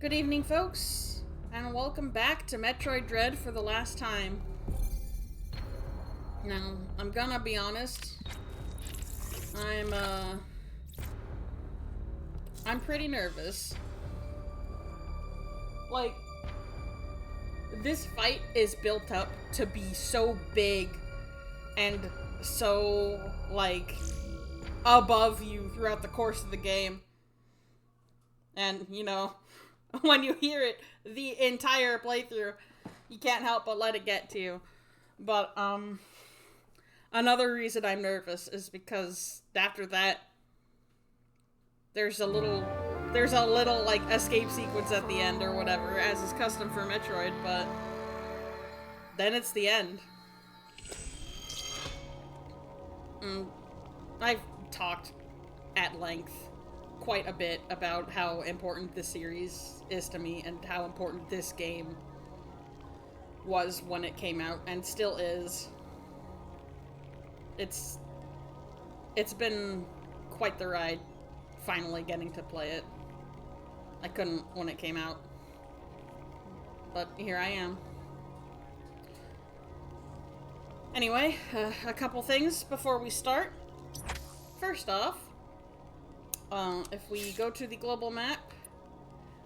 Good evening, folks, and welcome back to Metroid Dread for the last time. Now, I'm gonna be honest. I'm pretty nervous. Like, this fight is built up to be so big and so, like, above you throughout the course of the game. And, you know, when you hear it the entire playthrough, you can't help but let it get to you. But, another reason I'm nervous is because after that, there's a little, like, escape sequence at the end or whatever, as is custom for Metroid, but then it's the end. I've talked at length quite a bit about how important this series is to me and how important this game was when it came out and still is. It's been quite the ride finally getting to play it. I couldn't when it came out, but here I am. Anyway, a couple things before we start. First off, if we go to the global map,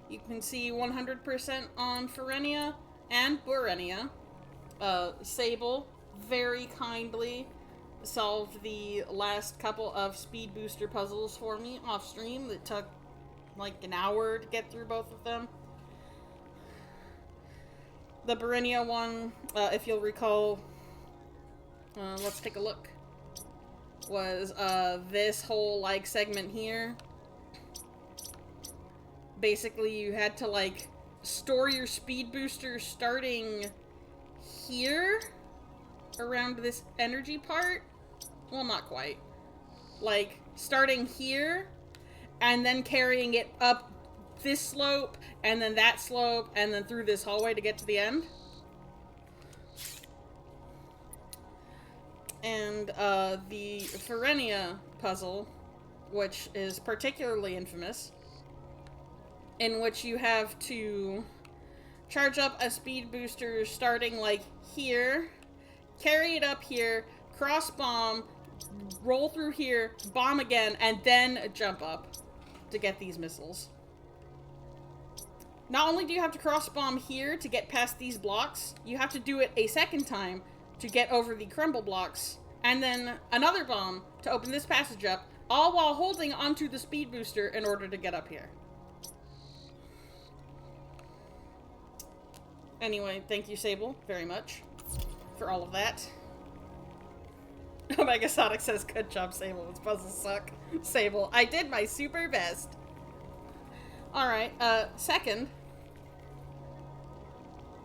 you can see 100% on Ferenia and Burenia. Sable very kindly solved the last couple of speed booster puzzles for me off stream that took like an hour to get through both of them. The Burenia one, if you'll recall, let's take a look, was this whole like segment here. Basically, you had to like store your speed booster starting here around this energy part. Well, not quite. Like starting here and then carrying it up this slope and then that slope and then through this hallway to get to the end. And the Ferenia puzzle, which is particularly infamous, in which you have to charge up a speed booster starting like here, carry it up here, cross bomb, roll through here, bomb again, and then jump up to get these missiles. Not only do you have to cross bomb here to get past these blocks, you have to do it a second time to get over the crumble blocks, and then another bomb to open this passage up, all while holding onto the speed booster in order to get up here. Anyway, thank you, Sable, very much for all of that. Omega Sonic says, good job, Sable. These puzzles suck. Sable, I did my super best. Alright, second,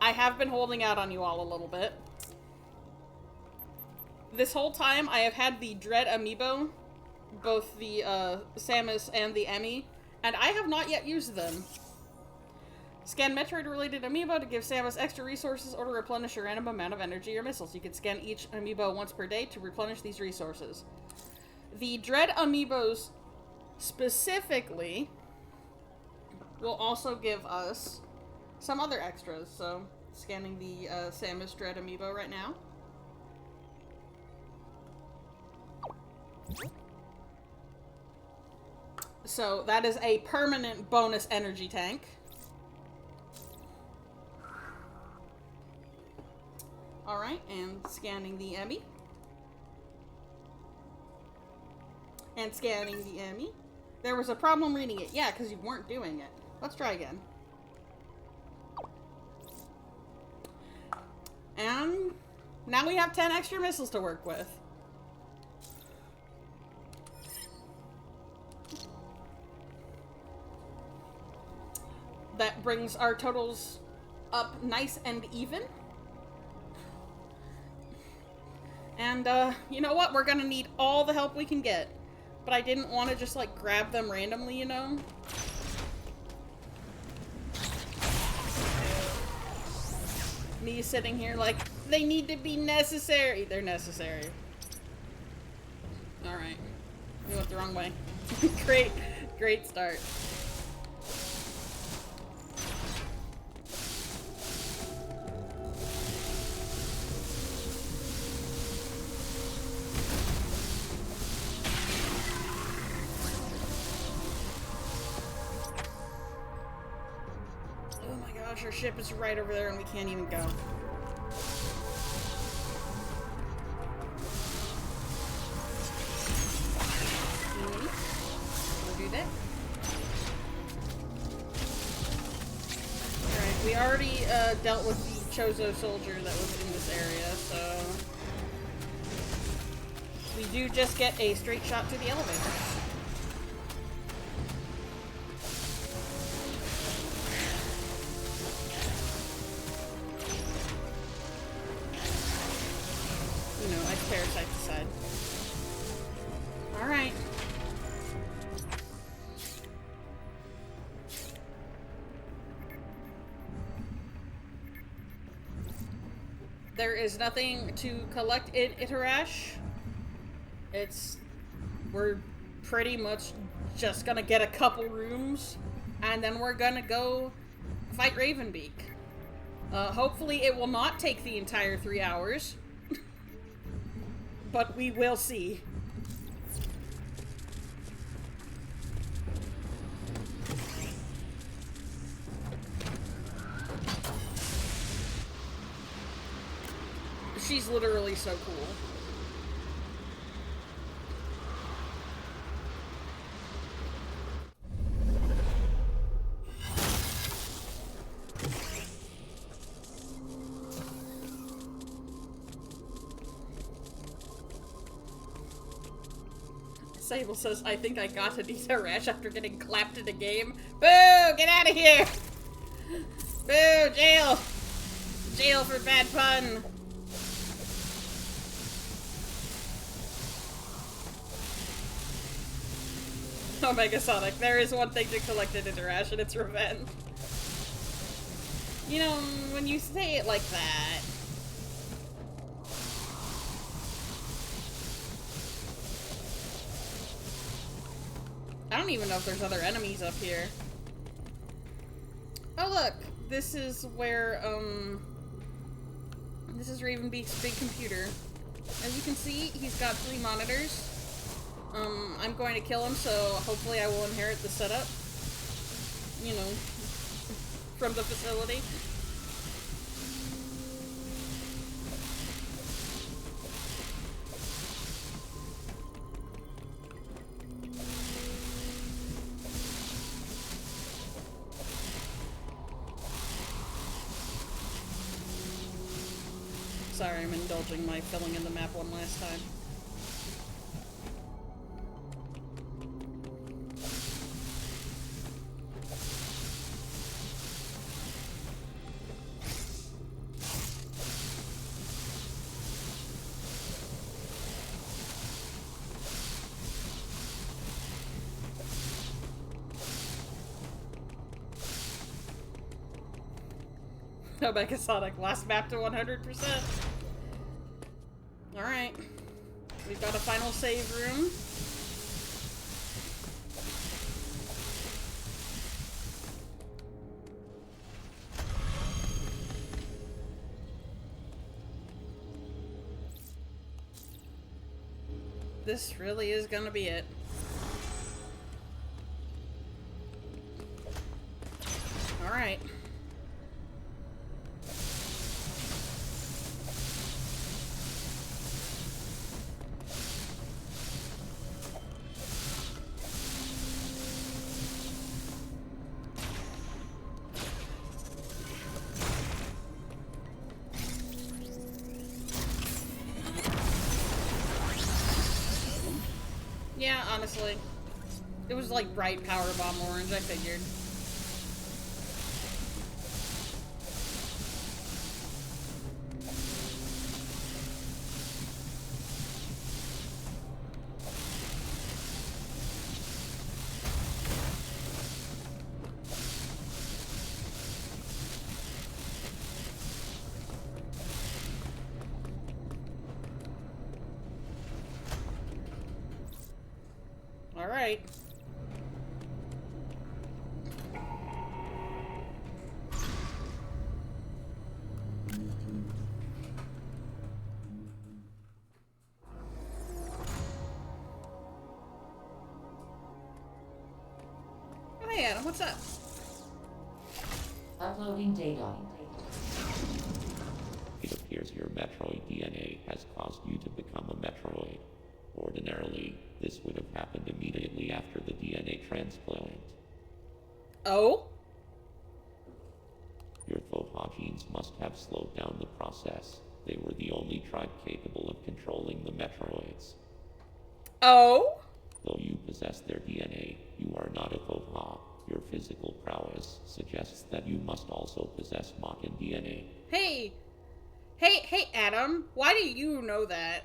I have been holding out on you all a little bit. This whole time, I have had the Dread amiibo, both the Samus and the Emmy, and I have not yet used them. Scan Metroid-related amiibo to give Samus extra resources or to replenish a random amount of energy or missiles. You can scan each amiibo once per day to replenish these resources. The Dread amiibos specifically will also give us some other extras. So, scanning the Samus Dread amiibo right now. So, that is a permanent bonus energy tank. Alright, and scanning the Emmy. And scanning the Emmy. There was a problem reading it. Yeah, because you weren't doing it. Let's try again. And now we have 10 extra missiles to work with. That brings our totals up nice and even. And, you know what? We're gonna need all the help we can get. But I didn't want to just, like, grab them randomly, you know? Me sitting here like, they need to be necessary. They're necessary. Alright. We went the wrong way. Great start. Archer ship is right over there and we can't even go. We'll do that. Alright, we already dealt with the Chozo soldier that was in this area, so... we do just get a straight shot to the elevator. You know, I parasite the side. Alright. There is nothing to collect in Itarash. We're pretty much just gonna get a couple rooms, and then we're gonna go fight Ravenbeak. Hopefully it will not take the entire 3 hours, but we will see. She's literally so cool. Sable says, I think I got an Itarash after getting clapped in a game. Boo! Get out of here! Boo! Jail! Jail for bad pun! Omega Sonic, there is one thing to collect in Itarash, and it's revenge. You know, when you say it like that... I don't even know if there's other enemies up here. Oh look! This is where, this is Ravenbeak's big computer. As you can see, he's got 3 monitors. I'm going to kill him, so hopefully I will inherit the setup. You know, from the facility. Sorry, I'm indulging my filling in the map one last time. Omega Sonic, last map to 100%. Alright. We've got a final save room. This really is gonna be it. Alright. Yeah, honestly. It was like bright power bomb orange, I figured. Alright. Oh, hey Adam, what's up? Uploading data. It appears your Metroid DNA has caused you to become a Metroid. Ordinarily, this would have happened immediately after the DNA transplant. Oh? Your Foha genes must have slowed down the process. They were the only tribe capable of controlling the Metroids. Oh? Though you possess their DNA, you are not a Foha. Your physical prowess suggests that you must also possess Makan DNA. Hey, Adam, why do you know that?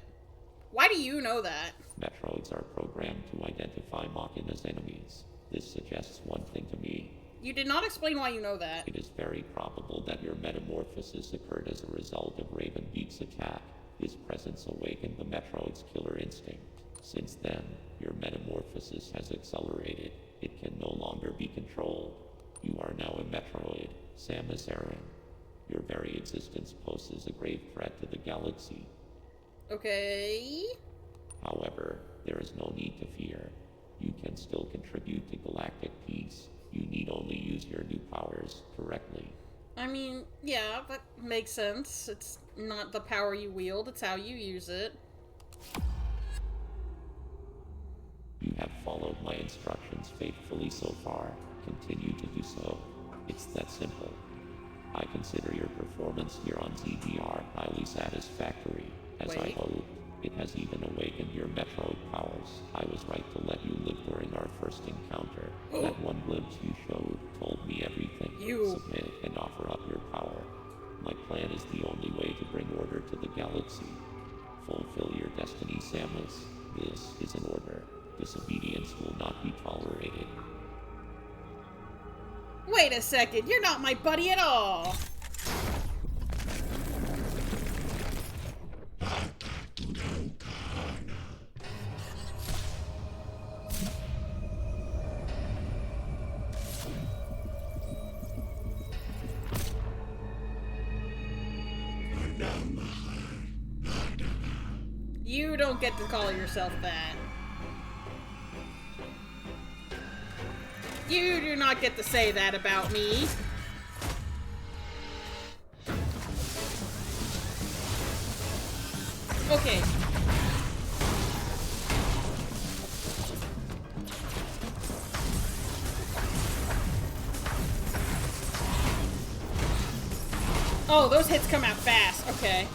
Why do you know that? Metroids are programmed to identify Makan as enemies. This suggests one thing to me. You did not explain why you know that. It is very probable that your metamorphosis occurred as a result of Ravenbeak's attack. His presence awakened the Metroid's killer instinct. Since then, your metamorphosis has accelerated. It can no longer be controlled. You are now a Metroid, Samus Aran. Your very existence poses a grave threat to the galaxy. Okay. However, there is no need to fear. You can still contribute to galactic peace. You need only use your new powers correctly. I mean, yeah, that makes sense. It's not the power you wield, it's how you use it. You have followed my instructions faithfully so far. Continue to do so. It's that simple. I consider your performance here on ZDR highly satisfactory. As I hoped, it has even awakened your Metroid powers. I was right to let you live during our first encounter. That one glimpse you showed told me everything. Submit and offer up your power. My plan is the only way to bring order to the galaxy. Fulfill your destiny, Samus. This is an order. Disobedience will not be tolerated. Wait a second, you're not my buddy at all! You don't get to call yourself that. You do not get to say that about me. Okay. Oh, those hits come out fast. Okay.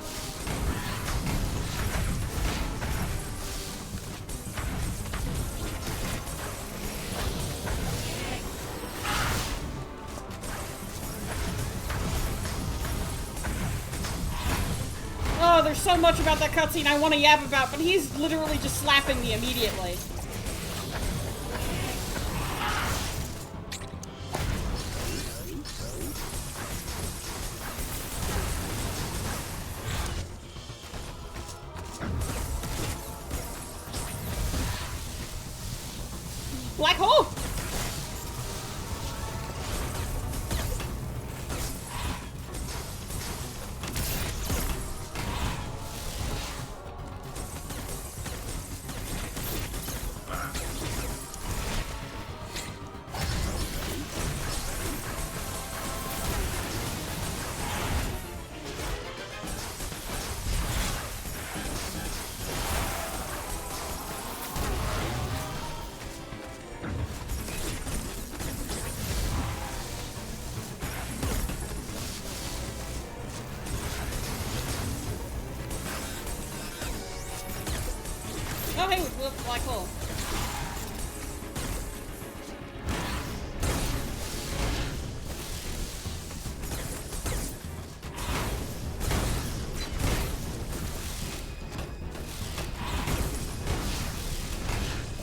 Oh, there's so much about that cutscene I want to yap about, but he's literally just slapping me immediately. Black hole! Oh, hey, we blew up the black hole.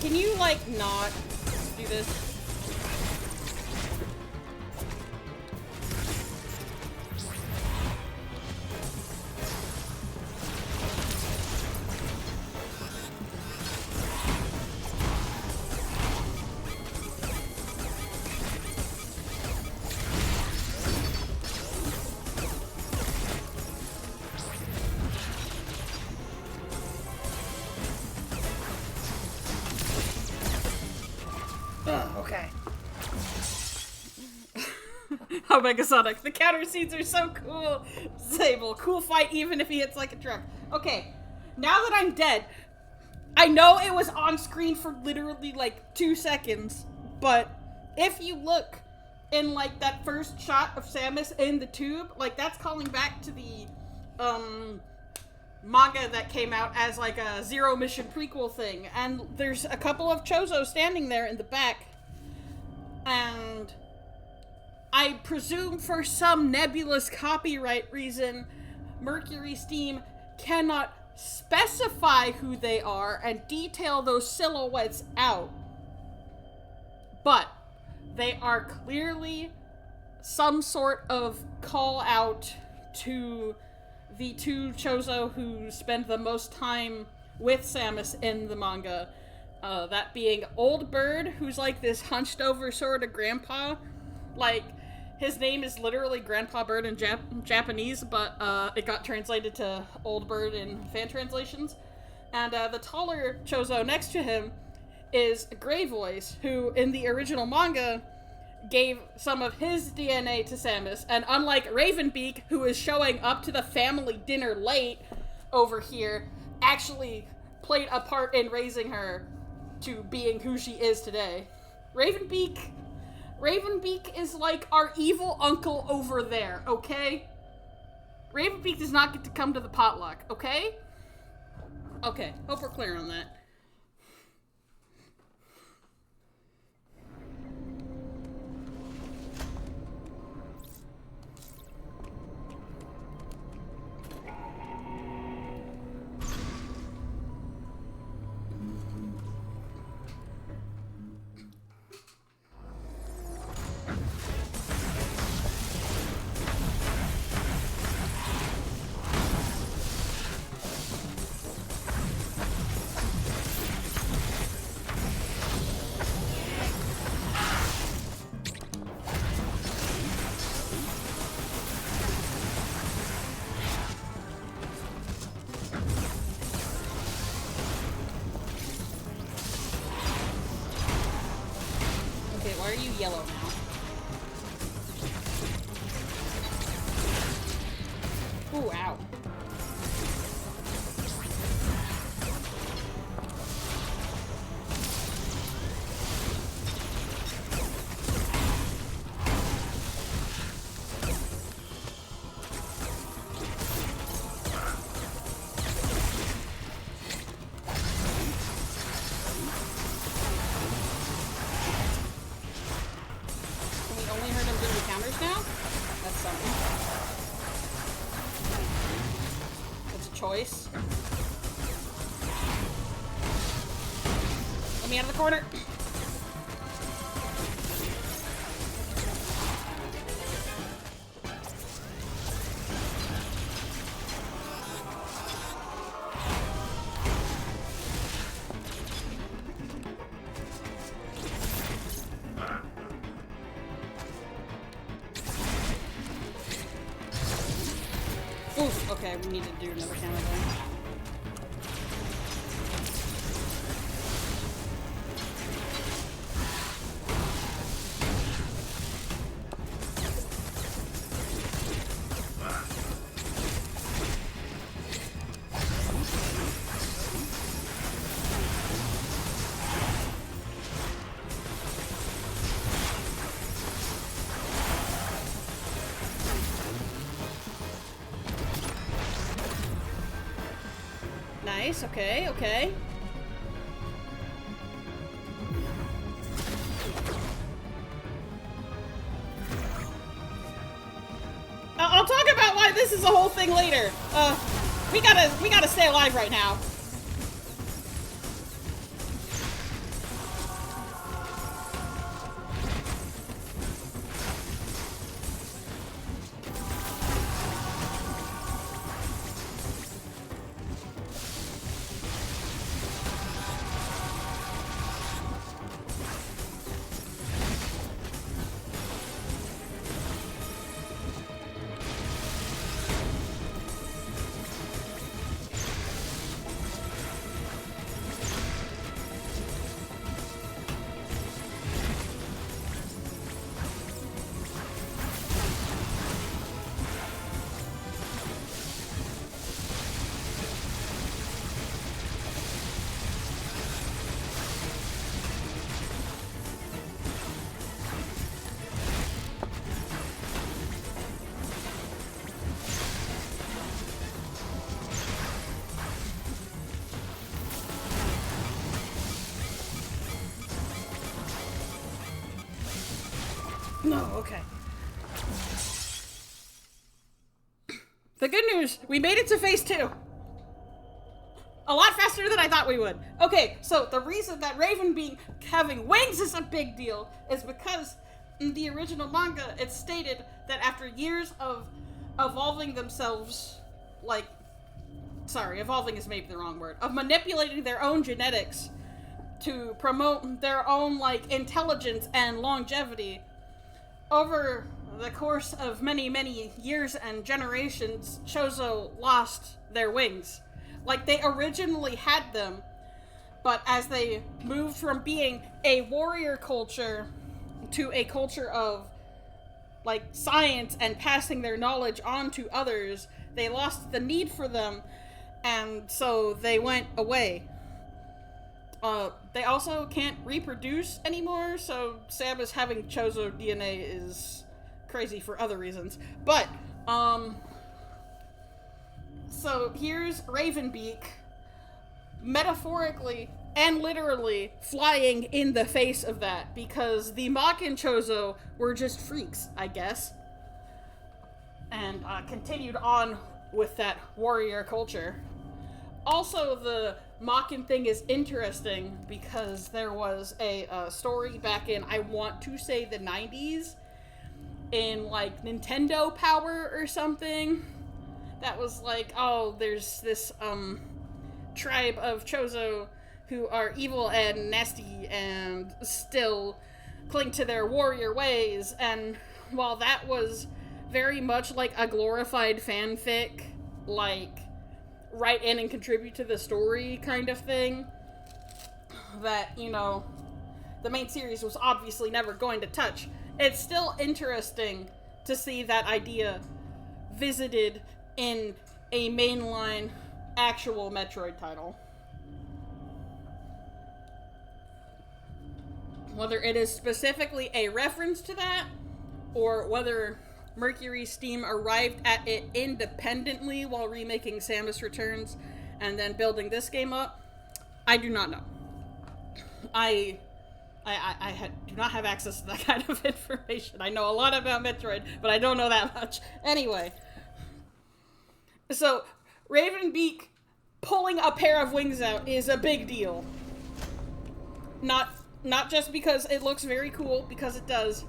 Can you, like, not do this? Okay. Omega Sonic. The counter scenes are so cool. Sable, cool fight even if he hits like a truck. Okay, now that I'm dead, I know it was on screen for literally like 2 seconds, but if you look in like that first shot of Samus in the tube, like that's calling back to the manga that came out as like a Zero Mission prequel thing, and there's a couple of Chozo standing there in the back, and I presume for some nebulous copyright reason, Mercury's team cannot specify who they are and detail those silhouettes out, but they are clearly some sort of call out to the two Chozo who spend the most time with Samus in the manga. That being Old Bird, who's like this hunched over sort of grandpa. Like, his name is literally Grandpa Bird in Japanese, but it got translated to Old Bird in fan translations. And the taller Chozo next to him is Grey Voice, who in the original manga gave some of his DNA to Samus, and unlike Ravenbeak, who is showing up to the family dinner late over here, actually played a part in raising her to being who she is today. Ravenbeak is like our evil uncle over there, okay? Ravenbeak does not get to come to the potluck, okay? Okay, hope we're clear on that. Why are you yellow now? Ooh, ow. Choice. Let me out of the corner. Oof, okay, we need to do another counter then. Nice, okay, okay. I'll talk about why this is a whole thing later. We gotta stay alive right now. No, okay. The good news, we made it to phase 2. A lot faster than I thought we would. Okay, so the reason that Ravenbeak having wings is a big deal is because in the original manga, it's stated that after years of evolving themselves, evolving is maybe the wrong word, of manipulating their own genetics to promote their own, intelligence and longevity, over the course of many, many years and generations, Chozo lost their wings. They originally had them, but as they moved from being a warrior culture to a culture of, science and passing their knowledge on to others, they lost the need for them, and so they went away. They also can't reproduce anymore, so Samus having Chozo DNA is crazy for other reasons. But, so here's Ravenbeak, metaphorically and literally flying in the face of that, because the Makin Chozo were just freaks, I guess, and continued on with that warrior culture. Also, the Makin thing is interesting because there was a story back in, I want to say, the 90s, in, Nintendo Power or something, that was there's this, tribe of Chozo who are evil and nasty and still cling to their warrior ways, and while that was very much a glorified fanfic, write in and contribute to the story kind of thing, that, the main series was obviously never going to touch, it's still interesting to see that idea visited in a mainline actual Metroid title. Whether it is specifically a reference to that, or whether Mercury Steam arrived at it independently while remaking Samus Returns and then building this game up, I do not know. I do not have access to that kind of information. I know a lot about Metroid, but I don't know that much. Anyway, so Ravenbeak pulling a pair of wings out is a big deal. Not just because it looks very cool, because it does,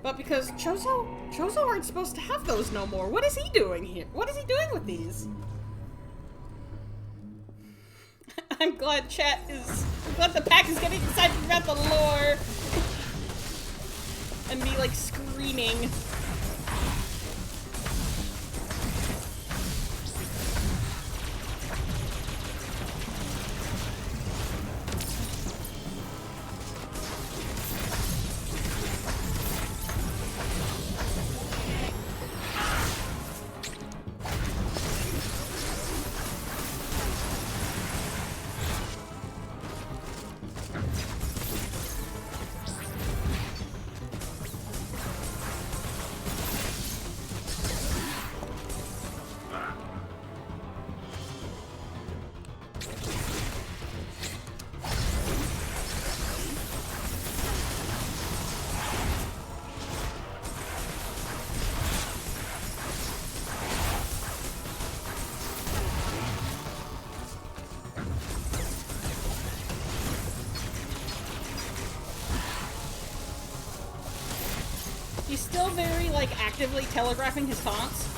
but because Chozo aren't supposed to have those no more. What is he doing here? What is he doing with these? I'm glad the pack is getting excited about the lore. And me, screaming. He's still very, actively telegraphing his taunts.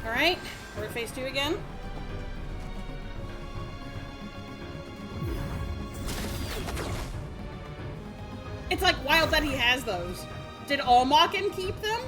Alright, we're at phase 2 again. It's wild that he has those. Did all Makin keep them?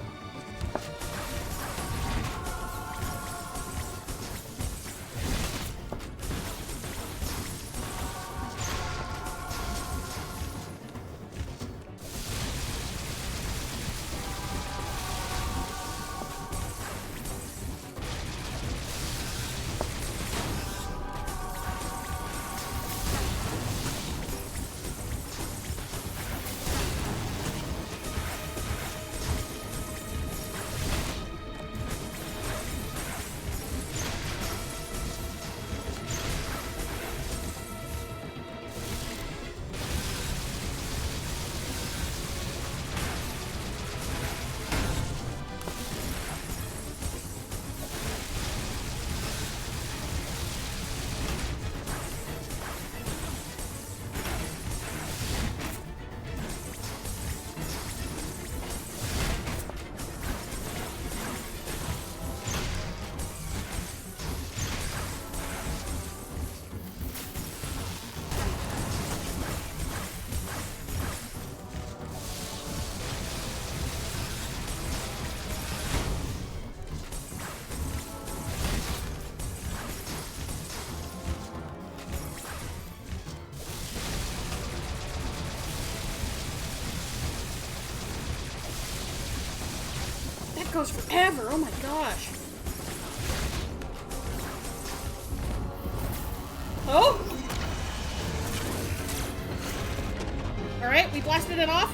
goes forever. Oh my gosh. Oh! Alright, we blasted it off.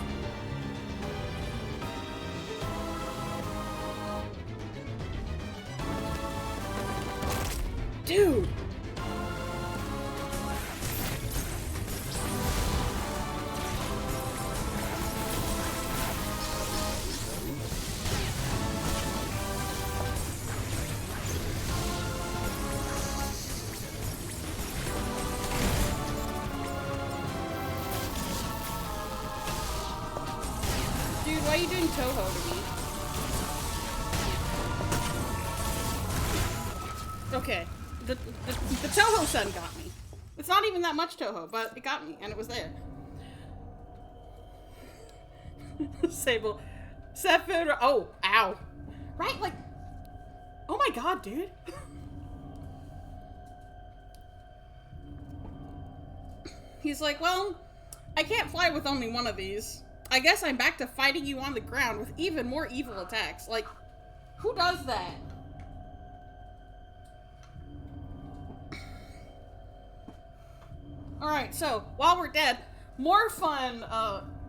Dude! Dude, why are you doing Toho to me? Okay. The Toho sun got me. It's not even that much Toho, but it got me, and it was there. Sable. Sephiroth. Oh, ow. Right, like... Oh my god, dude. He's like, well, I can't fly with only one of these. I guess I'm back to fighting you on the ground with even more evil attacks. Like, who does that? Alright, so, while we're dead, more fun,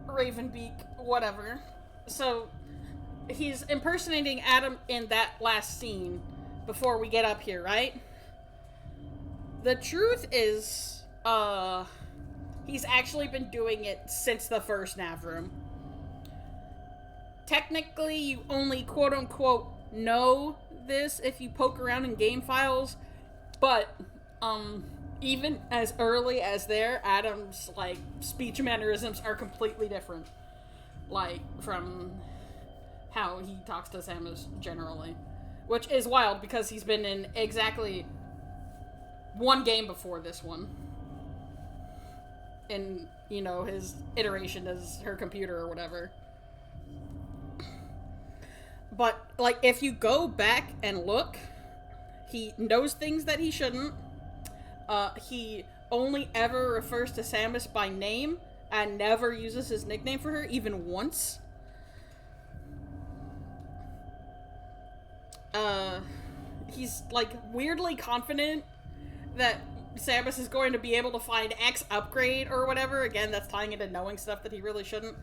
Ravenbeak, whatever. So, he's impersonating Adam in that last scene before we get up here, right? The truth is, he's actually been doing it since the first nav room. Technically, you only quote-unquote know this if you poke around in game files, but, even as early as there, Adam's, like, speech mannerisms are completely different. Like, from how he talks to Samus generally. Which is wild, because he's been in exactly one game before this one. In, you know, his iteration as her computer or whatever. But, like, if you go back and look, he knows things that he shouldn't. He only ever refers to Samus by name and never uses his nickname for her, even once. He's, like, weirdly confident that Samus is going to be able to find X upgrade or whatever. Again, that's tying into knowing stuff that he really shouldn't.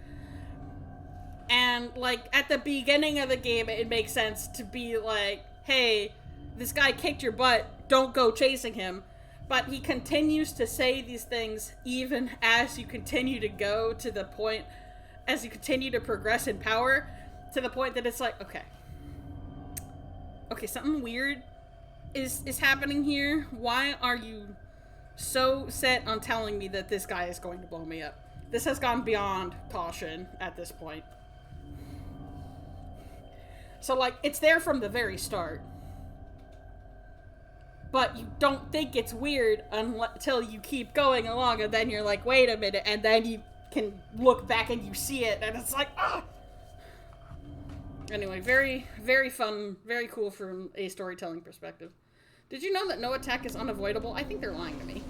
And, like, at the beginning of the game, it makes sense to be like, hey, this guy kicked your butt, don't go chasing him. But he continues to say these things even as you continue to go to the point, as you continue to progress in power, to the point that it's like, okay, something weird is happening here. Why are you so set on telling me that this guy is going to blow me up? This has gone beyond caution at this point. So, like, it's there from the very start. But you don't think it's weird until you keep going along, and then you're like, wait a minute, and then you can look back and you see it, and it's like, ah! Anyway, very, very fun, very cool from a storytelling perspective. Did you know that no attack is unavoidable? I think they're lying to me.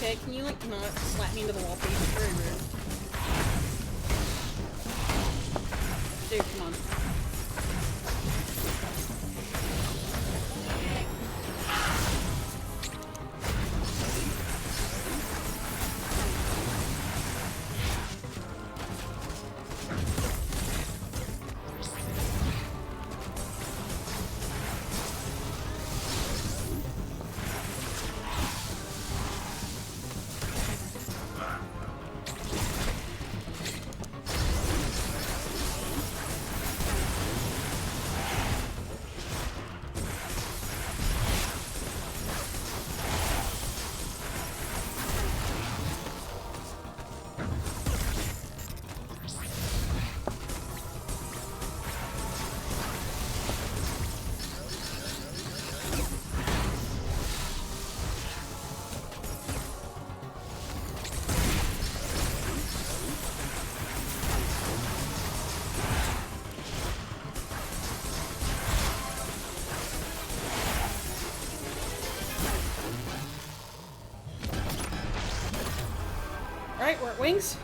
Okay, can you, like, not slap me into the wall, please? It's very rude. Dude, come on. Alright, we're at wings.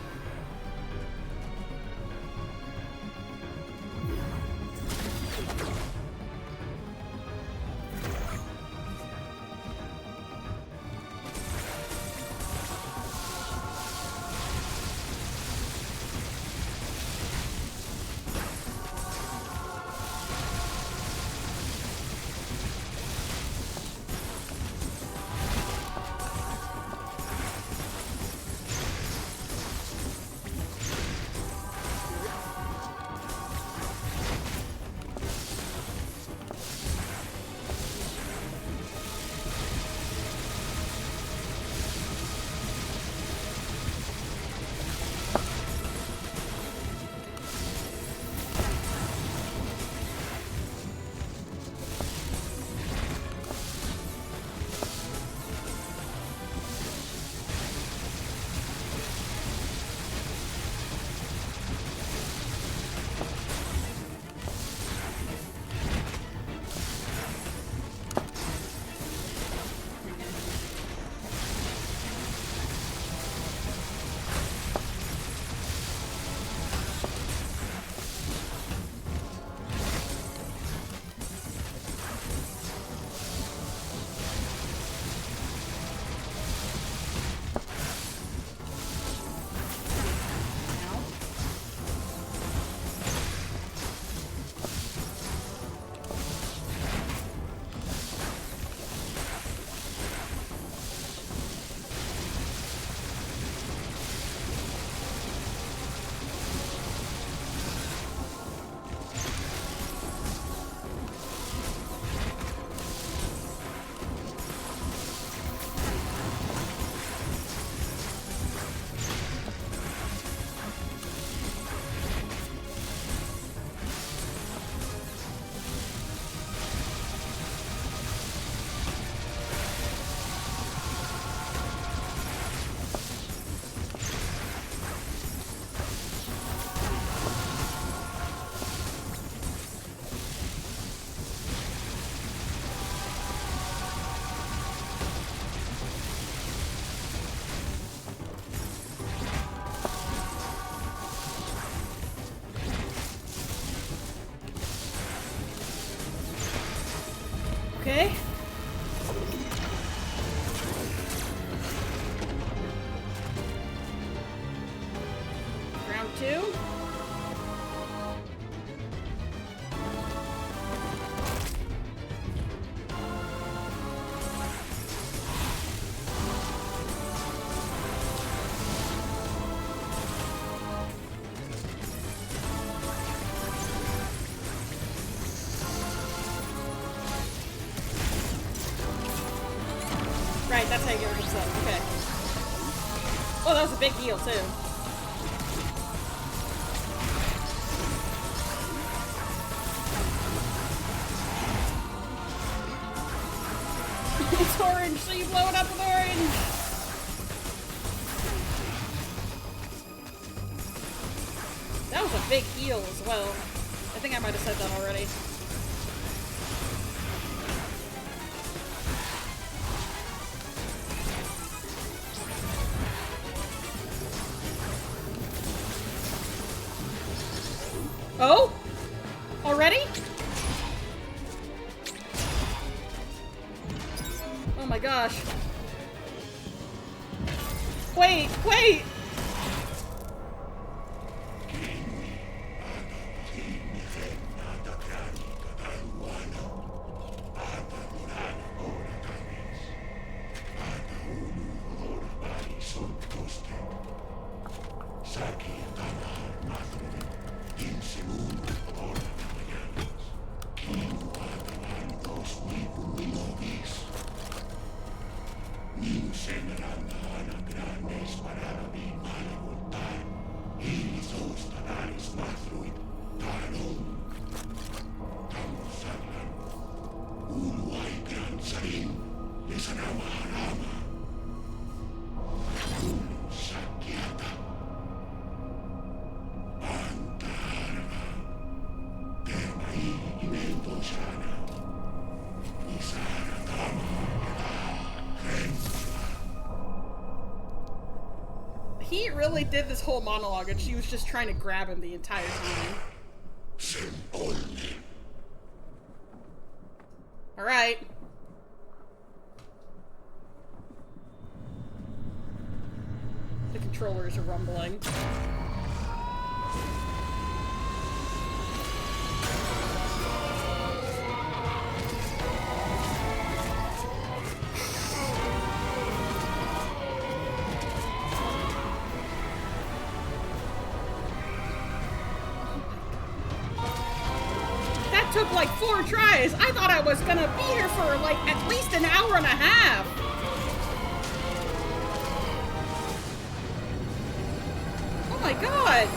Okay. Round 2. Right, that's how you get rid of stuff. Okay. Oh, that was a big heal, too. It's orange, so you blow it up with orange! That was a big heal as well. I think I might have said that already. Oh? Already? Oh my gosh. Wait, wait! he really did this whole monologue and she was just trying to grab him the entire time. Alright. The controllers are rumbling. That took like 4 tries. I thought I was gonna be here for like at least an hour and a half. Oh my god.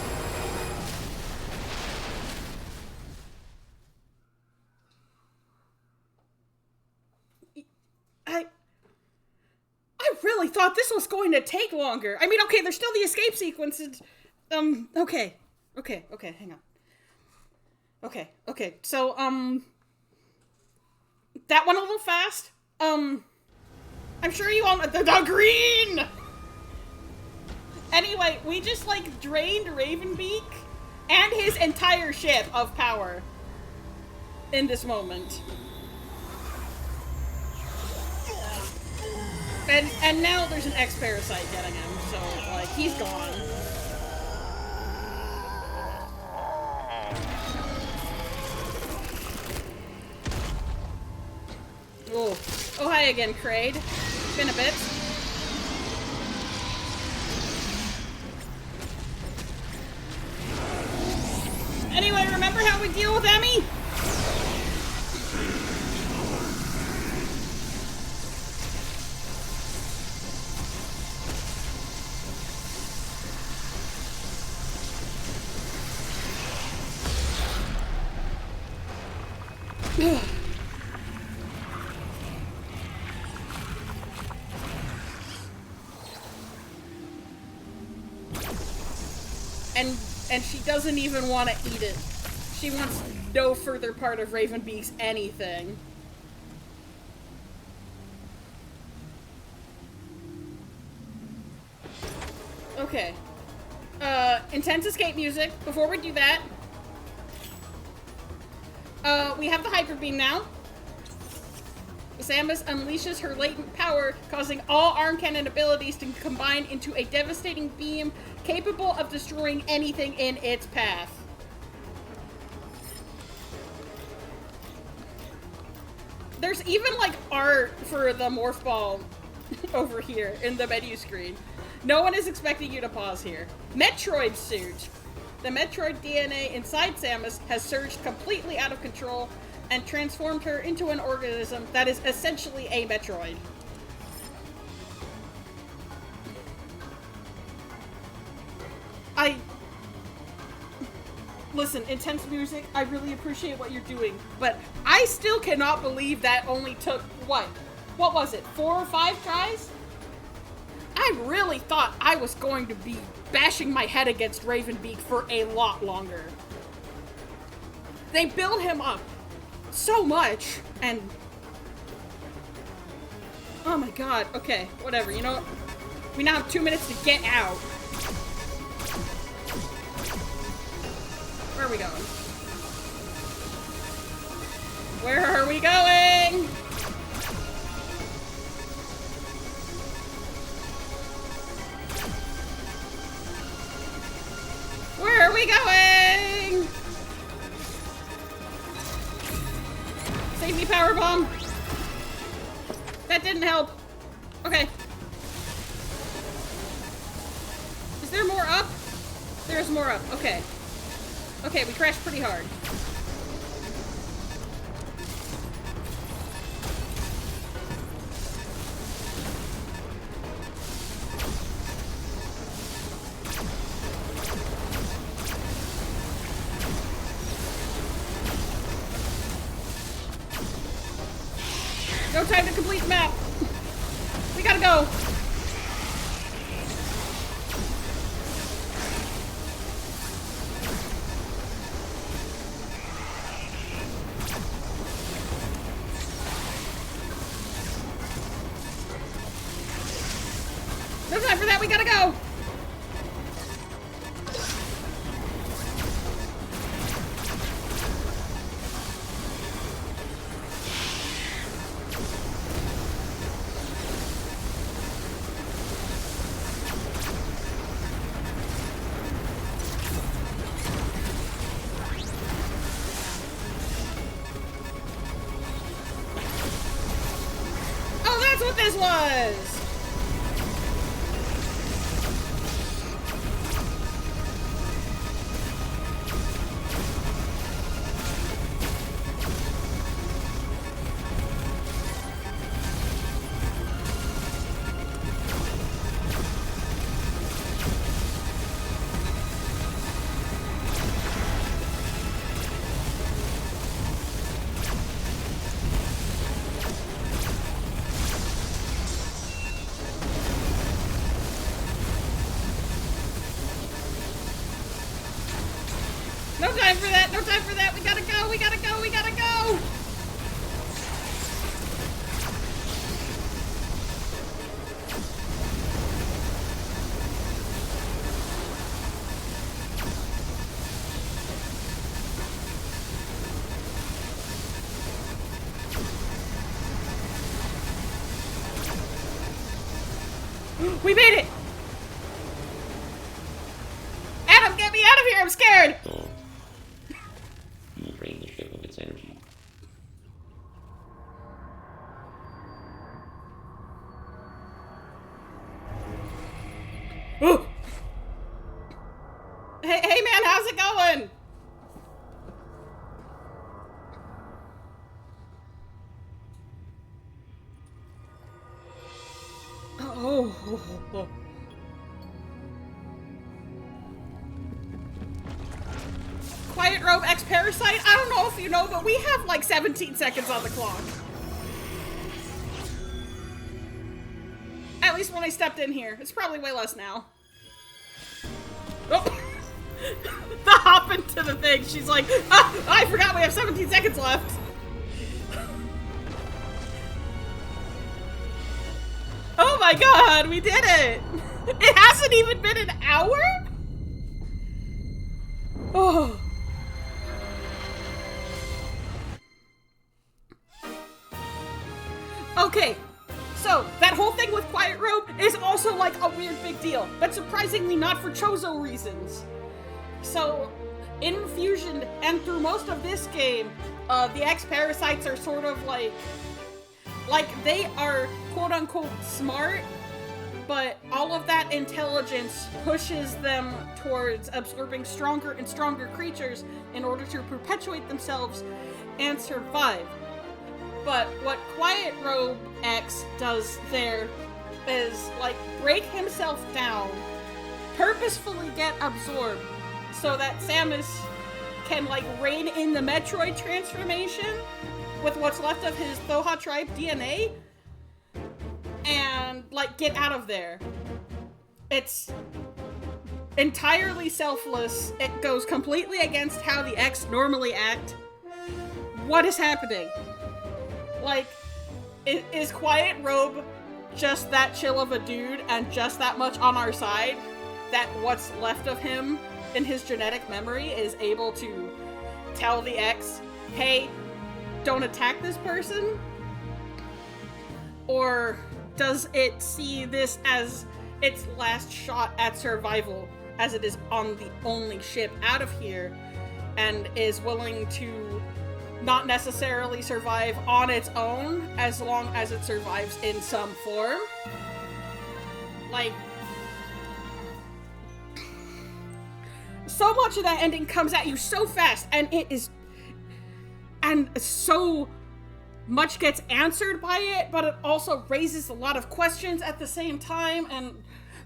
I really thought this was going to take longer. I mean, okay, there's still the escape sequences. Okay, hang on. Okay, so, that went a little fast. I'm sure you all know the green! Anyway, we just, like, drained Ravenbeak and his entire ship of power in this moment. And now there's an X-Parasite getting him, so, like, he's gone. Oh, hi again, Kraid. It's been a bit. Anyway, remember how we deal with Emmy? And she doesn't even want to eat it. She wants no further part of Ravenbeak's anything. Okay. Intense escape music. Before we do that, we have the Hyper Beam now. Samus unleashes her latent power, causing all arm cannon abilities to combine into a devastating beam capable of destroying anything in its path. There's even, like, art for the Morph Ball over here in the menu screen. No one is expecting you to pause here. Metroid Suit. The Metroid DNA inside Samus has surged completely out of control and transformed her into an organism that is essentially a Metroid. Listen, intense music, I really appreciate what you're doing, but I still cannot believe that only took, what was it, 4 or 5 tries? I really thought I was going to be bashing my head against Ravenbeak for a lot longer. They build him up so much, and... oh my god, okay, whatever, you know what? We now have 2 minutes to get out. Where are we going? Where are we going? Where are we going? Safety power bomb. That didn't help. Okay. Is there more up? There's more up. Okay. Okay, we crashed pretty hard. No time to complete the map. We gotta go. No time for that, we gotta go! was! No time for that! No time for that! We gotta go! We gotta go! We gotta go! We made it! Adam, get me out of here! I'm scared! Oh. You will drain the ship of its energy. Ooh. Hey man, how's it going? Oh. Quiet Robe X Parasite? I don't know if you know, but we have like 17 seconds on the clock. At least when I stepped in here. It's probably way less now. Oh! The hop into the thing. She's like, ah, I forgot we have 17 seconds left. Oh my god, we did it! It hasn't even been an hour? Oh. Okay, so that whole thing with Quiet Robe is also like a weird big deal, but surprisingly not for Chozo reasons. So, in Fusion and through most of this game, the X-Parasites are sort of like they are quote-unquote smart, but all of that intelligence pushes them towards absorbing stronger and stronger creatures in order to perpetuate themselves and survive. But what Quiet Robe X does there is, like, break himself down, purposefully get absorbed, so that Samus can, like, rein in the Metroid transformation with what's left of his Thoha tribe DNA and, like, get out of there. It's entirely selfless. It goes completely against how the X normally act. What is happening? Like, is Quiet Robe just that chill of a dude and just that much on our side that what's left of him in his genetic memory is able to tell the X, hey, don't attack this person? Or does it see this as its last shot at survival, as it is on the only ship out of here, and is willing to not necessarily survive on its own as long as it survives in some form? Like, so much of that ending comes at you so fast, and so much gets answered by it, but it also raises a lot of questions at the same time, and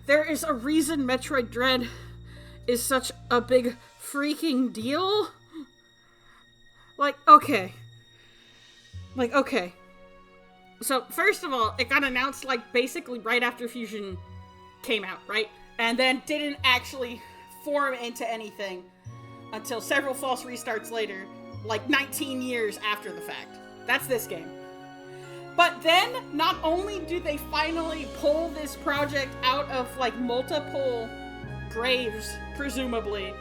there is a reason Metroid Dread is such a big freaking deal. Like, okay. So, first of all, it got announced, like, basically right after Fusion came out, right? And then didn't actually form into anything until several false restarts later, like 19 years after the fact. That's this game. But then, not only do they finally pull this project out of, like, multiple graves, presumably,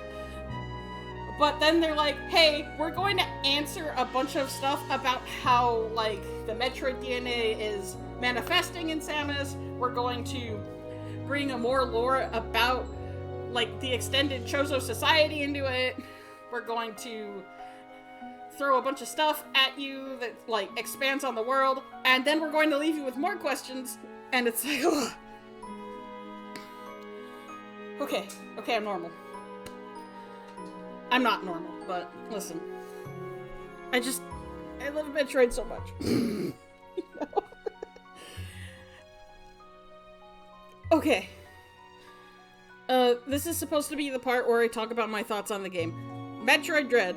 but then they're like, hey, we're going to answer a bunch of stuff about how, like, the Metroid DNA is manifesting in Samus. We're going to bring a more lore about, like, the extended Chozo society into it. We're going to throw a bunch of stuff at you that, like, expands on the world, and then we're going to leave you with more questions, and it's like, ugh. Okay, I'm normal. I'm not normal, but listen. I love Metroid so much. You know? Okay. This is supposed to be the part where I talk about my thoughts on the game. Metroid Dread.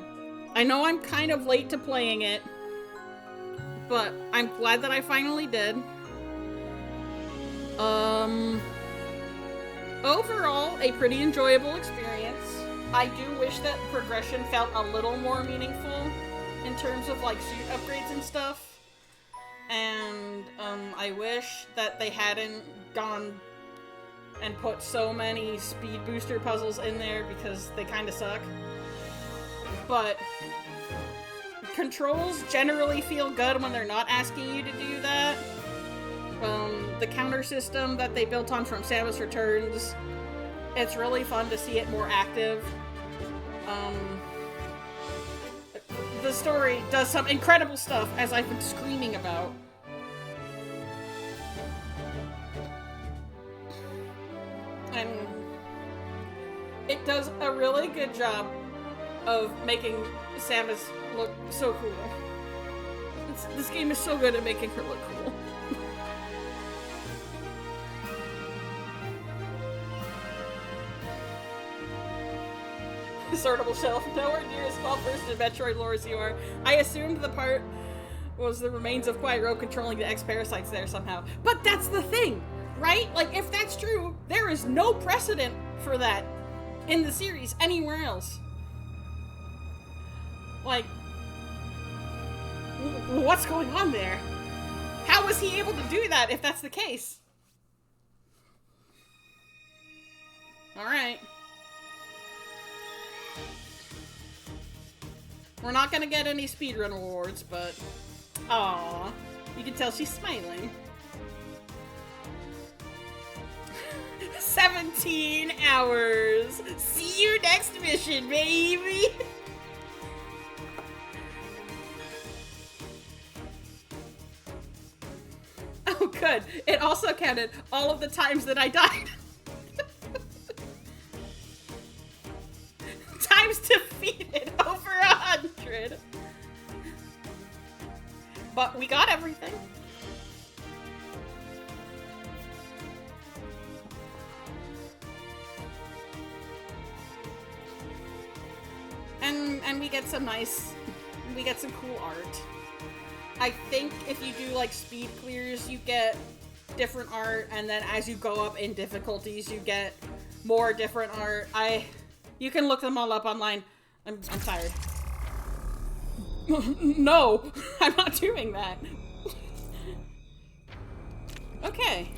I know I'm kind of late to playing it, but I'm glad that I finally did. Overall, a pretty enjoyable experience. I do wish that progression felt a little more meaningful in terms of, like, suit upgrades and stuff. And, I wish that they hadn't gone and put so many speed booster puzzles in there because they kind of suck. But controls generally feel good when they're not asking you to do that. The counter system that they built on from Samus Returns, it's really fun to see it more active. The story does some incredible stuff, as I've been screaming about. And it does a really good job of making Samus look so cool. This game is so good at making her look cool. Sortable shelf, nowhere near as well versed in Metroid lore as you are. I assumed the part was the remains of Quiet Robe controlling the X-Parasites there somehow. But that's the thing, right? Like, if that's true, there is no precedent for that in the series anywhere else. Like, what's going on there? How was he able to do that if that's the case? Alright. We're not gonna get any speedrun awards, but... Aww. You can tell she's smiling. 17 hours! See you next mission, baby! Oh, good. It also counted all of the times that I died. Times defeated over 100. But we got everything. And we get some cool art. I think if you do, like, speed clears, you get different art, and then as you go up in difficulties, you get more different art. You can look them all up online. I'm tired. No, I'm not doing that. Okay.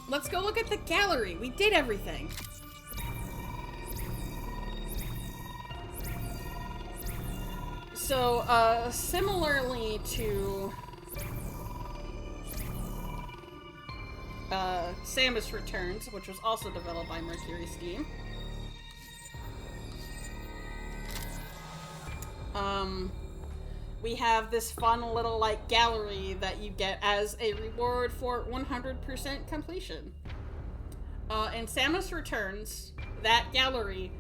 Let's go look at the gallery. We did everything. So, similarly to Samus Returns, which was also developed by Mercury Steam. We have this fun little, like, gallery that you get as a reward for 100% completion. In Samus Returns, that gallery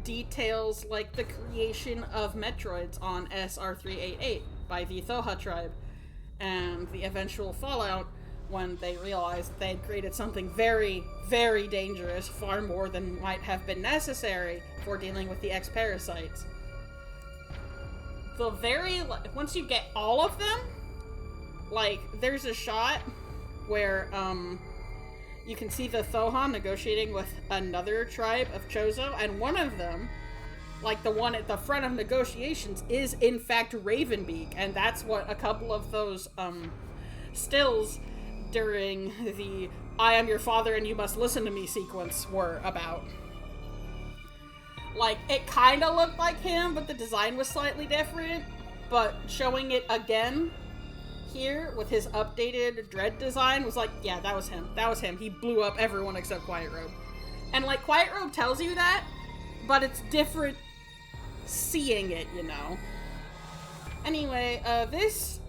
details, like, the creation of Metroids on SR388 by the Thoha tribe, and the eventual fallout when they realized that they had created something very, very dangerous, far more than might have been necessary for dealing with the X-Parasites. Once you get all of them, like, there's a shot where, you can see the Thoha negotiating with another tribe of Chozo, and one of them, like the one at the front of negotiations, is in fact Ravenbeak, and that's what a couple of those, stills during the I am your father and you must listen to me sequence were about. Like, it kinda looked like him, but the design was slightly different, but showing it again here with his updated Dread design was like, yeah, that was him. That was him. He blew up everyone except Quiet Robe. And, like, Quiet Robe tells you that, but it's different seeing it, you know. Anyway, this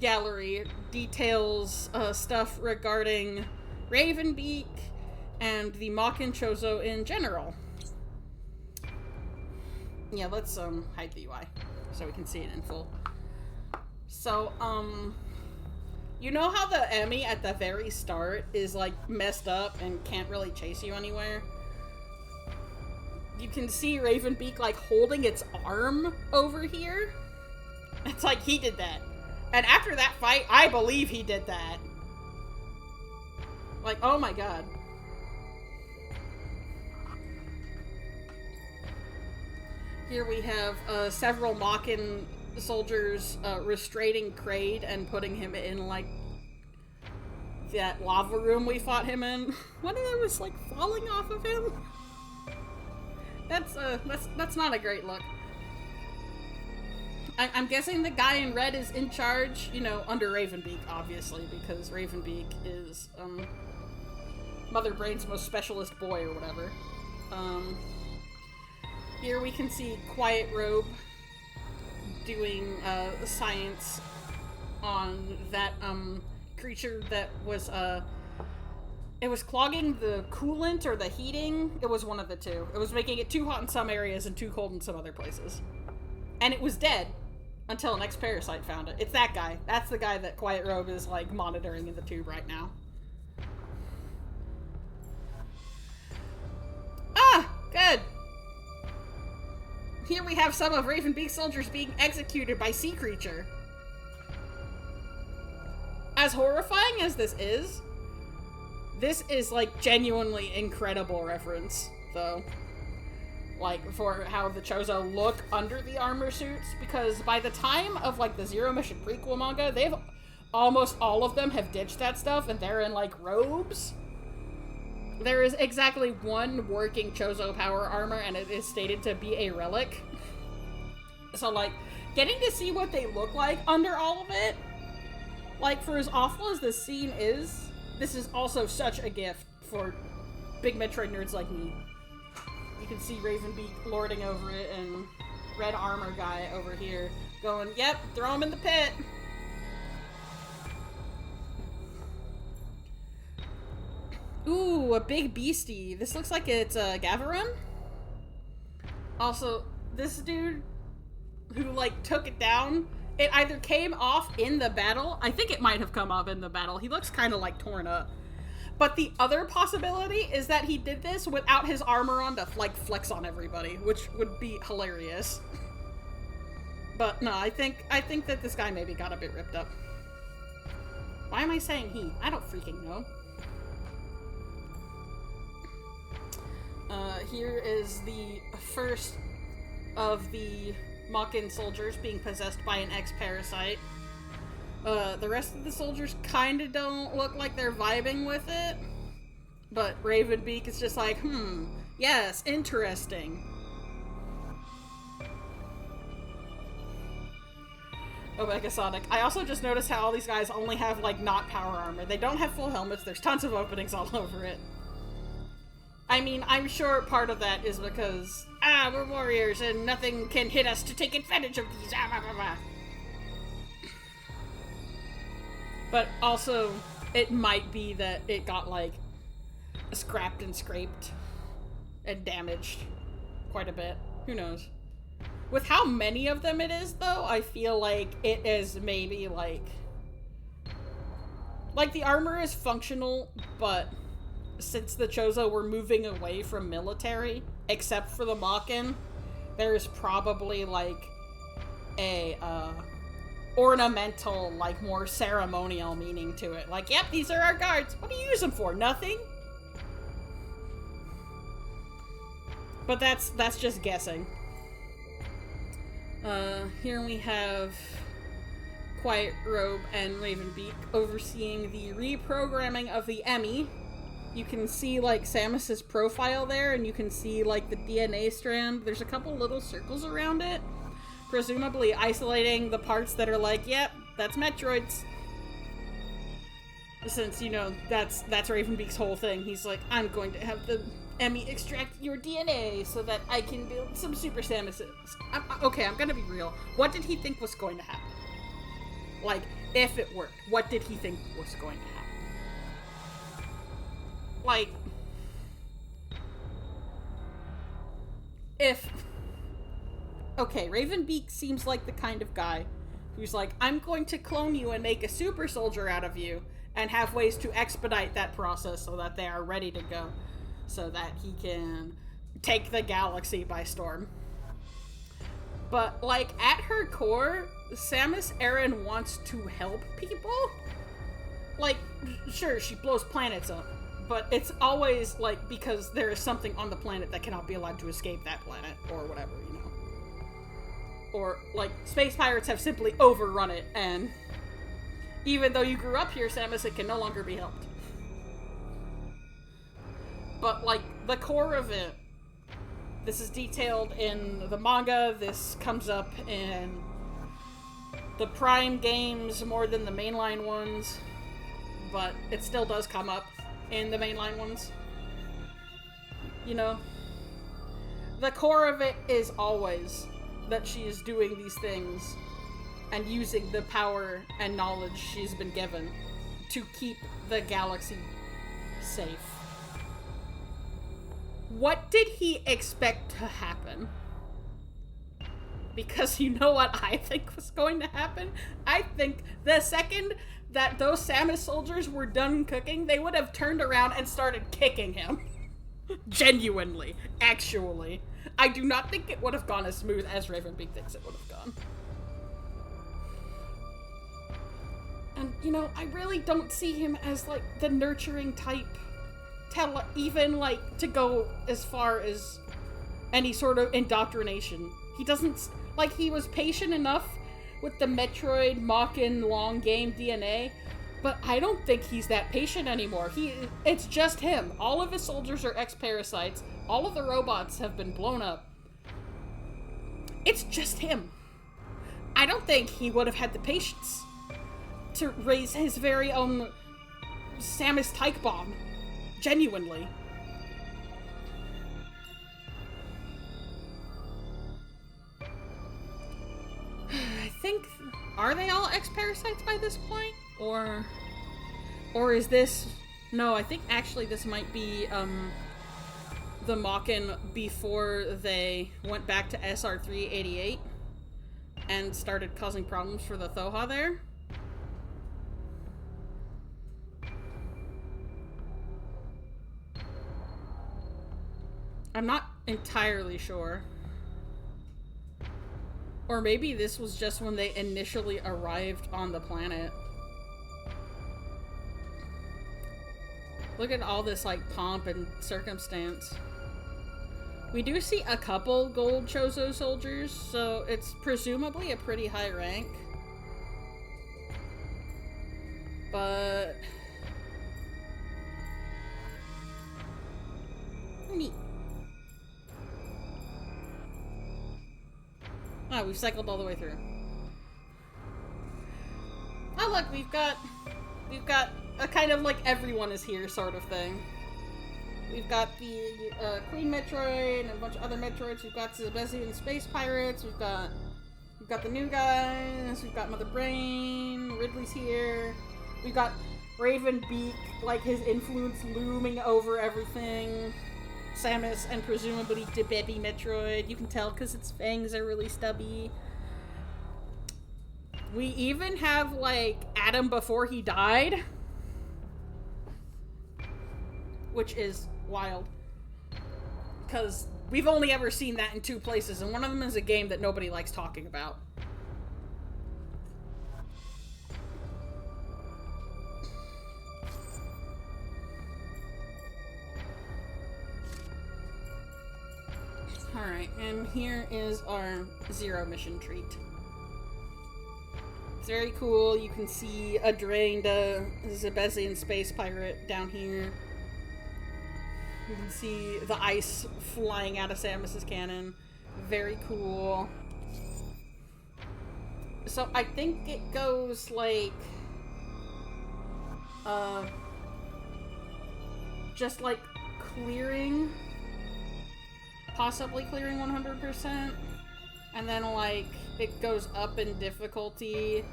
gallery details stuff regarding Ravenbeak and the Makin Chozo in general. Yeah, let's hide the UI so we can see it in full. So, you know how the Emmy at the very start is like messed up and can't really chase you anywhere? You can see Ravenbeak like holding its arm over here. It's like he did that. And after that fight, I believe he did that. Like, oh my god. Here we have several Makin soldiers restraining Kraid and putting him in, like, that lava room we fought him in. One of them was, like, falling off of him. That's not a great look. I'm guessing the guy in red is in charge, you know, under Ravenbeak, obviously, because Ravenbeak is, Mother Brain's most specialist boy or whatever. Here we can see Quiet Robe doing science on that creature that was it was clogging the coolant or the heating. It was one of the two. It was making it too hot in some areas and too cold in some other places. And it was dead until an ex-parasite found it. It's that guy. That's the guy that Quiet Robe is like monitoring in the tube right now. Ah, good. Here we have some of Ravenbeak's soldiers being executed by Sea Creature. As horrifying as this is like genuinely incredible reference, though. Like, for how the Chozo look under the armor suits, because by the time of, like, the Zero Mission prequel manga, they've, almost all of them have ditched that stuff, and they're in, like, robes. There is exactly one working Chozo power armor, and it is stated to be a relic. So, like, getting to see what they look like under all of it, like, for as awful as this scene is, this is also such a gift for big Metroid nerds like me. You can see Ravenbeak lording over it, and red armor guy over here going, yep, throw him in the pit. Ooh, a big beastie. This looks like it's a Gavarun. Also, this dude who, like, took it down, it either came off in the battle. I think it might have come off in the battle. He looks kind of, like, torn up. But the other possibility is that he did this without his armor on to, like, flex on everybody, which would be hilarious. But no, I think that this guy maybe got a bit ripped up. Why am I saying he? I don't freaking know. Here is the first of the Makin soldiers being possessed by an ex-parasite. The rest of the soldiers kinda don't look like they're vibing with it. But Ravenbeak is just like, yes, interesting. Omega Sonic. I also just noticed how all these guys only have, like, not power armor. They don't have full helmets, there's tons of openings all over it. I mean, I'm sure part of that is because, we're warriors and nothing can hit us to take advantage of these, blah, blah, blah. But also, it might be that it got, like, scrapped and scraped and damaged quite a bit. Who knows? With how many of them it is, though, I feel like it is maybe, like, the armor is functional, but since the Chozo were moving away from military, except for the Makin, there's probably, like, a, ornamental, like, more ceremonial meaning to it. Like, yep, these are our guards. What do you use them for? Nothing? But that's just guessing. Here we have Quiet Robe and Ravenbeak overseeing the reprogramming of the Emmy. You can see, like, Samus's profile there, and you can see, like, the DNA strand. There's a couple little circles around it, presumably isolating the parts that are like, yep, that's Metroid's. since, you know, that's Ravenbeak's whole thing. He's like, I'm going to have the Emmy extract your DNA so that I can build some Super Samuses. Okay, I'm gonna be real. What did he think was going to happen? Like, if it worked, what did he think was going to happen? Like, if... Okay, Ravenbeak seems like the kind of guy who's like, I'm going to clone you and make a super soldier out of you, and have ways to expedite that process so that they are ready to go, so that he can take the galaxy by storm. But, like, at her core, Samus Aran wants to help people. Like, sure, she blows planets up, but it's always, like, because there is something on the planet that cannot be allowed to escape that planet, or whatever, you know. Or, like, space pirates have simply overrun it, and even though you grew up here, Samus, it can no longer be helped. But, like, the core of it, this is detailed in the manga, this comes up in the Prime games more than the mainline ones, but it still does come up in the mainline ones. You know? The core of it is always that she is doing these things and using the power and knowledge she's been given to keep the galaxy safe. What did he expect to happen? Because you know what I think was going to happen? I think the second that those Samus soldiers were done cooking, they would have turned around and started kicking him. Genuinely. Actually. I do not think it would have gone as smooth as Ravenbeak thinks it would have gone. And, you know, I really don't see him as, like, the nurturing type. Even, like, to go as far as any sort of indoctrination. He doesn't... Like, he was patient enough with the Metroid Mockin' long game DNA, but I don't think he's that patient anymore. It's just him. All of his soldiers are ex-parasites. All of the robots have been blown up. It's just him. I don't think he would have had the patience to raise his very own Samus Tyke Bomb. Genuinely. I think... Are they all ex-parasites by this point? Or is this... No, I think actually this might be, the Mockin before they went back to SR388 and started causing problems for the Thoha there. I'm not entirely sure. Or maybe this was just when they initially arrived on the planet. Look at all this, like, pomp and circumstance. We do see a couple gold Chozo soldiers, so it's presumably a pretty high rank. But... neat. Oh, we've cycled all the way through. Oh look, we've got a kind of like everyone is here sort of thing. We've got the Queen Metroid and a bunch of other Metroids. We've got Zebezian Space Pirates. We've got the new guys. We've got Mother Brain. Ridley's here. We've got Ravenbeak, like his influence looming over everything. Samus and presumably Baby Metroid. You can tell because its fangs are really stubby. We even have, like, Adam before he died. Which is wild. Because we've only ever seen that in two places, and one of them is a game that nobody likes talking about. Alright, and here is our Zero mission treat. It's very cool. You can see a drained Zebezian space pirate down here. You can see the ice flying out of Samus's cannon. Very cool. So I think it goes like... just like clearing, possibly clearing 100%, and then like it goes up in difficulty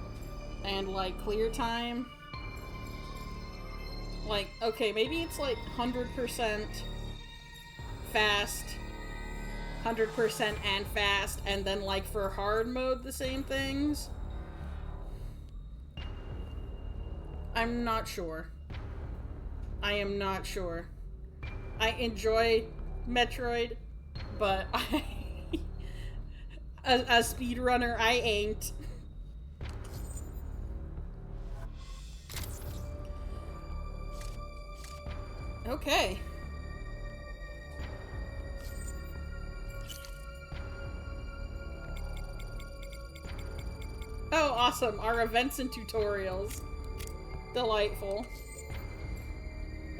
and like clear time. Like, okay, maybe it's like 100% fast, 100% and fast, and then like for hard mode the same things. I'm not sure. I am not sure. I enjoy Metroid, but a speedrunner I ain't. Okay. Oh, awesome. Our events and tutorials. Delightful.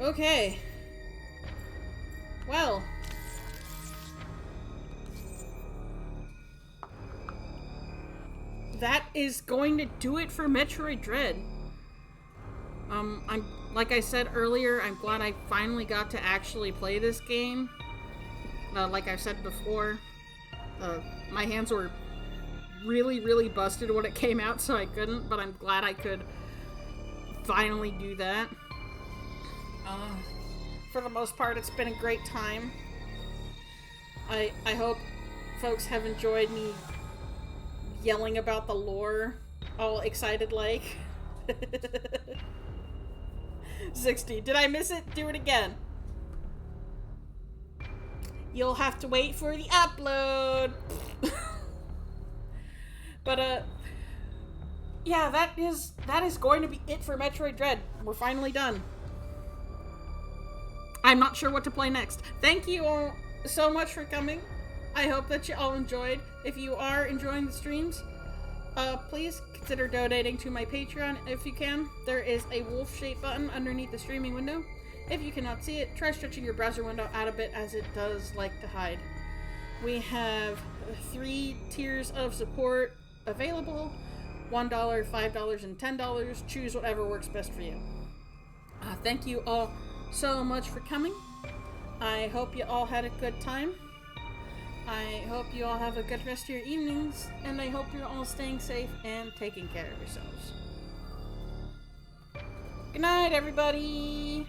Okay. Well. That is going to do it for Metroid Dread. Like I said earlier, I'm glad I finally got to actually play this game. Like I said before, my hands were really, really busted when it came out, so I couldn't, but I'm glad I could finally do that. For the most part, it's been a great time. I hope folks have enjoyed me yelling about the lore, all excited like. 60. Did I miss it? Do it again. You'll have to wait for the upload. But yeah, that is going to be it for Metroid Dread. We're finally done. I'm not sure what to play next. Thank you all so much for coming. I hope that you all enjoyed. If you are enjoying the streams, please consider donating to my Patreon if you can. There is a wolf-shaped button underneath the streaming window. If you cannot see it, try stretching your browser window out a bit, as it does like to hide. We have 3 tiers of support available: $1, $5, and $10. Choose whatever works best for you. Thank you all so much for coming. I hope you all had a good time. I hope you all have a good rest of your evenings, and I hope you're all staying safe and taking care of yourselves. Good night, everybody!